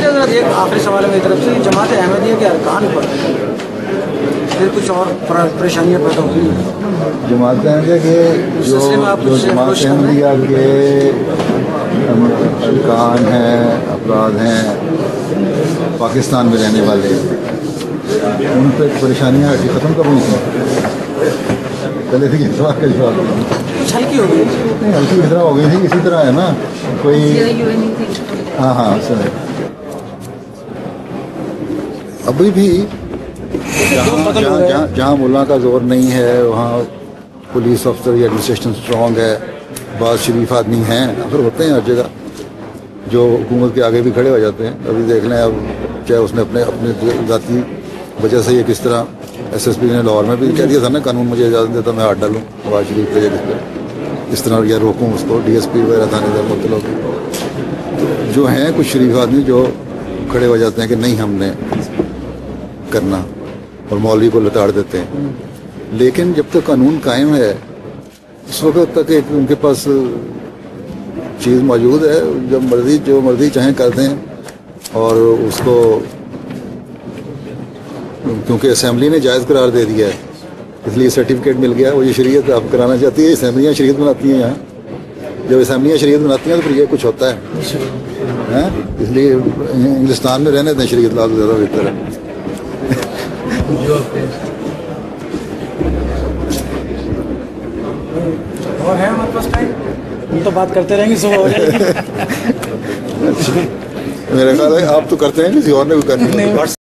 حضرت ایک آخری سوال ہے میری طرف سے، جماعت احمدیہ کے ارکان پر پھر کچھ اور پریشانیاں پیدا ہوئی ہیں؟ جماعت احمدیہ کے جو جماعت احمدیہ کے ارکان ہیں، افراد ہیں پاکستان میں رہنے والے، ان پہ پریشانیاں ختم کب ہوئی تھیں؟ پہلے بھی یہ سوال کا جواب دیں۔ کچھ ہلکی ہو گئی؟ نہیں، ہلکی اس طرح ہو گئی تھی، اسی طرح ہے نا کوئی۔ ہاں سر، ابھی بھی جہاں ملا کا زور نہیں ہے وہاں پولیس افسر یا ایڈمنسٹریشن اسٹرانگ ہے، بعض شریف آدمی ہیں، اگر ہوتے ہیں ہر جگہ جو حکومت کے آگے بھی کھڑے ہو جاتے ہیں۔ ابھی دیکھ لیں اب چاہے اس نے اپنے ذاتی وجہ سے یہ کس طرح ایس ایس پی نے لاہور میں بھی کہہ دیا تھا نا، قانون مجھے اجازت دیتا میں ہاتھ ڈالوں نواز شریف پہ اس طرح یا روکوں اس کو، ڈی ایس پی وغیرہ تھانے دار مطلب جو ہیں کچھ شریف آدمی جو کھڑے ہو جاتے ہیں کہ نہیں ہم نے کرنا، اور مولوی کو لتاڑ دیتے ہیں۔ لیکن جب تک قانون قائم ہے اس وقت تک ایک ان کے پاس چیز موجود ہے، جو مرضی چاہیں کر دیں، اور اس کو کیونکہ اسمبلی نے جائز قرار دے دیا ہے اس لیے سرٹیفکیٹ مل گیا۔ وہ یہ شریعت آپ کرانا چاہتی ہے، اسمبلیاں شریعت بناتی ہیں یہاں، جب اسمبلیاں شریعت بناتی ہیں تو پھر یہ کچھ ہوتا ہے، اس لیے ہندوستان میں رہنے دیں شریعت لا تو زیادہ بہتر ہے۔ اور ہے ہمارے پاس ٹائم؟ ہم تو بات کرتے رہیں گے، صبح ہو جائے گی۔ میرا خیال ہے آپ تو کرتے ہیں، کسی اور نے بھی کرنی ہے۔